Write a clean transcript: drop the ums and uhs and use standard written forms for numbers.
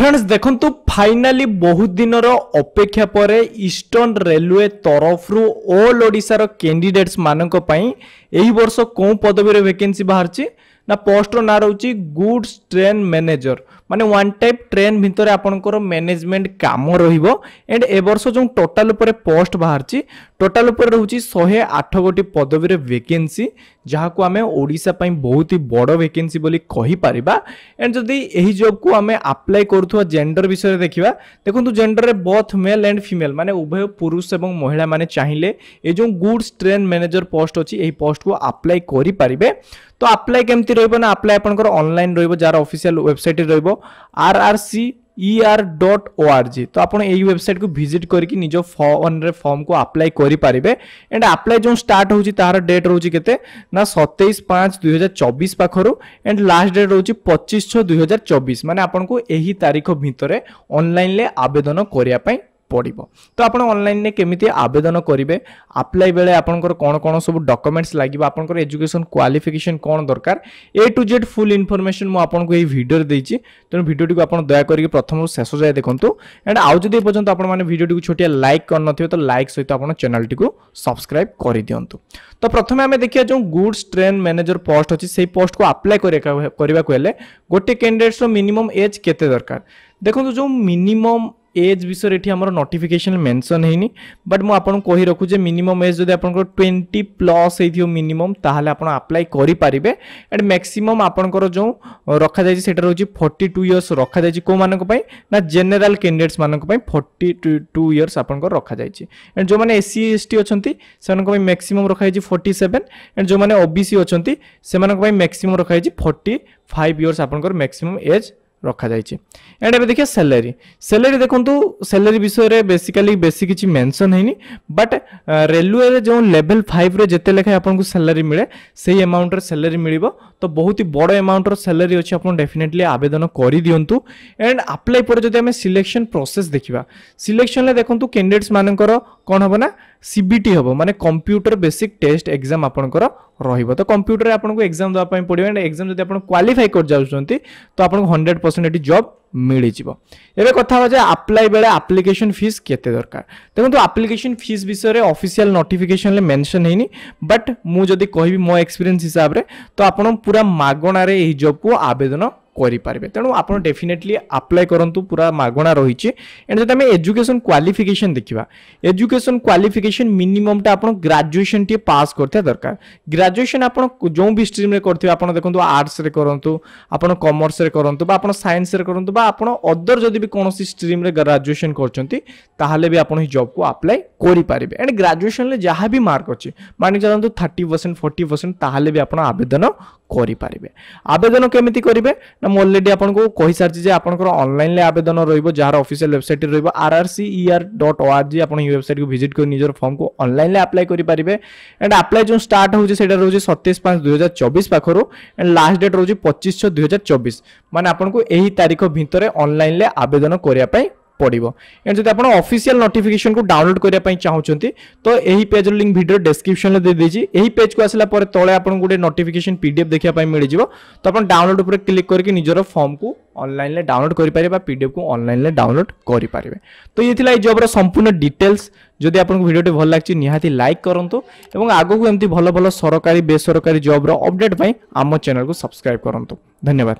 Friends देखंतु finally बहुत दिन अपेक्षा पर ईस्टर्न रेलवे तरफ ऑल ओडिशा रो कैंडिडेट्स मानक पई एही वर्ष को पदवी रे वैकेंसी बाहरची ना पोस्ट रो ना रहउची गुड्स ट्रेन मैनेजर माने वन टाइप ट्रेन भितर आपनकर मैनेजमेंट काम रहिबो एंड ए वर्ष जो टोटल ऊपर पोस्ट बाहरची टोटल ऊपर रहउची 108 गोटी पदवी रे वैकेंसी जहा को हमें ओडिशा पई बहुत ही बड़ वैकेंसी बोली कहि परिबा एंड जदी एही जॉब को हमें अप्लाई करथुवा जेंडर विषय देखिबा देखंतु जेंडर रे बोथ मेल एंड फीमेल माने उभय पुरुष एवं महिला माने चाहिले ए जो गुड्स ट्रेन मैनेजर पोस्ट अछि एही पोस्ट को अप्लाई करि परिबे तो अप्लाई केमती रहइबो ना अप्लाई आपनकर ऑनलाइन रहइबो जार ऑफिशियल वेबसाइट रहइबो rrcer.org तो आपण एही वेबसाइट को विजिट करके निजो फोन रे फॉर्म को अप्लाई करि परिबे एंड अप्लाई जो स्टार्ट होउची तार डेट रहउची केते ना 27/5/2024 पाखरु एंड लास्ट डेट रहउची 25/6/2024 माने आपण को एही तारीख भितरे ऑनलाइन ले आवेदन करिया पई पड़िबो तो आपण ऑनलाइन ने केमिति आवेदन करिवे अप्लाई बेले आपनकर कोन कोन सब डॉक्यूमेंट्स लागिबो आपनकर एजुकेशन क्वालिफिकेशन कोन दरकार ए टू जेड फुल इन्फॉर्मेशन मु आपन को ए वीडियो रे देछि तो वीडियो को आपण दया करिके प्रथम शेष जाय देखंतु एंड आउ जदी पर्यंत आपण माने वीडियो को छोटिया लाइक कर नथिबे तो लाइक सहित आपण चैनल को सब्सक्राइब करि दियंतु तो प्रथमे हमें देखिया जो गुड्स ट्रेन मैनेजर पोस्ट अछि सेही पोस्ट को अप्लाई करिबा को हेले गोटे कैंडिडेट्स रो मिनिमम एज केते दरकार देखंतु जो मिनिमम एज विषय एठी हमर नोटिफिकेशन मेंशन हेनी बट मु आपन कहि रखु जे मिनिमम एज जदि आपन को 20 प्लस हेथियो मिनिमम ताहाले आपन अप्लाई करि परिबे एंड मैक्सिमम आपन को जो रखा जाय सेटा रहउची 42 इयर्स रखा जाय को मानक पई ना जनरल कैंडिडेट्स मानक पई 42 इयर्स आपन को रखा जाय एंड जो माने एससी एसटी अछंती सेमन को मैक्सिमम रखा जाय 47 एंड जो माने ओबीसी अछंती सेमन को मैक्सिमम रखा जाय 45 इयर्स आपन को मैक्सिमम एज रखा जाइए एंड एबे देखिए सैलरी सैलरी देखंतु सैलरी विषय रे बेसिकली बेसी किछि मेंशन हेनी बट रेलवे रे जो लेवल 5 रे जते लेखा आपन को सैलरी मिले सेही अमाउंट रे सैलरी मिलिबो तो बहुत ही बड़ अमाउंट रो सैलरी अछि आपन डेफिनेटली आवेदन करि दियंतु एंड अप्लाई पर जदि हमें सिलेक्शन प्रोसेस देखिबा सिलेक्शन ले देखंतु कैंडिडेट्स मानकर कोन हबो ना सीबीटी हबो माने कंप्यूटर बेसिक टेस्ट एग्जाम आपनकर रहिबो तो कंप्यूटर आपन को एग्जाम दवा पई पडिबो एंड एग्जाम जदि आपन क्वालिफाई कर जाउछंती तो आपन को 100% एटी जॉब मिली जिवो एबे कथा हो जे अप्लाई बेले एप्लीकेशन फीस केते दरकार देखंतु एप्लीकेशन फीस विषय रे ऑफिशियल नोटिफिकेशन ले मेंशन हेनी बट मु जदि कहिबी मो एक्सपीरियंस हिसाब रे तो आपन पूरा मागणा रे एही जॉब को आवेदन करि पारबे तेणु आपण डेफिनेटली अप्लाई करंतु पूरा मागणा रहिछि एंड जदि हमें एजुकेशन क्वालिफिकेशन देखिबा एजुकेशन क्वालिफिकेशन मिनिमम टा आपण ग्रेजुएशन टी पास करथे दरकार ग्रेजुएशन आपण जो भी स्ट्रीम रे करथिबे आपण देखंतु आर्ट्स रे करंतु आपण कॉमर्स रे करंतु बा आपण साइंस रे करंतु बा आपण अदर जदि भी कोनोसी स्ट्रीम रे ग्रेजुएशन करचंती ताहाले भी आपण ही जॉब को अप्लाई करि पारिबे एंड ग्रेजुएशन ले जहां भी मार्क अछि मानि चलंतु 30% 40% ताहाले भी आपण आवेदन करि पारिबे आवेदन केमिति करिवे ना म ऑलरेडी आपन को कहि सारछि जे आपन को ऑनलाइन ले आवेदन रहइबो जार ऑफिशियल वेबसाइट रहइबो rrcer.org आपन ई वेबसाइट को विजिट कर निजर फॉर्म को ऑनलाइन ले अप्लाई करि पारिबे एंड अप्लाई जो स्टार्ट होजे सेटा रहउजे 27/5/2024 पाखरो एंड लास्ट डेट रहउजे 25/6/2024 माने आपन को एही तारीख भितरे ऑनलाइन ले आवेदन करिया पई पड़िबो एंड जदि आपण ऑफिशियल नोटिफिकेशन को डाउनलोड करिया पई चाहउचंती तो एही पेज लिंक वीडियो डिस्क्रिप्शन ले दे देजी एही पेज को आसला पर तळे आपण गुडे नोटिफिकेशन पीडीएफ देखिया पई मिलि जिवो तो आपण डाउनलोड ऊपर क्लिक करके निजरो फॉर्म को ऑनलाइन ले डाउनलोड करि पारिबा पीडीएफ को ऑनलाइन ले डाउनलोड करि पारिबे तो ये थिला ए जॉब रो संपूर्ण डिटेल्स जदि आपन वीडियो टे भल लागछि निहाती लाइक करंतु एवं आगो को एमती भलो भलो सरकारी बेसरकारी जॉब रो अपडेट पई आम चैनल को सब्सक्राइब करंतु धन्यवाद।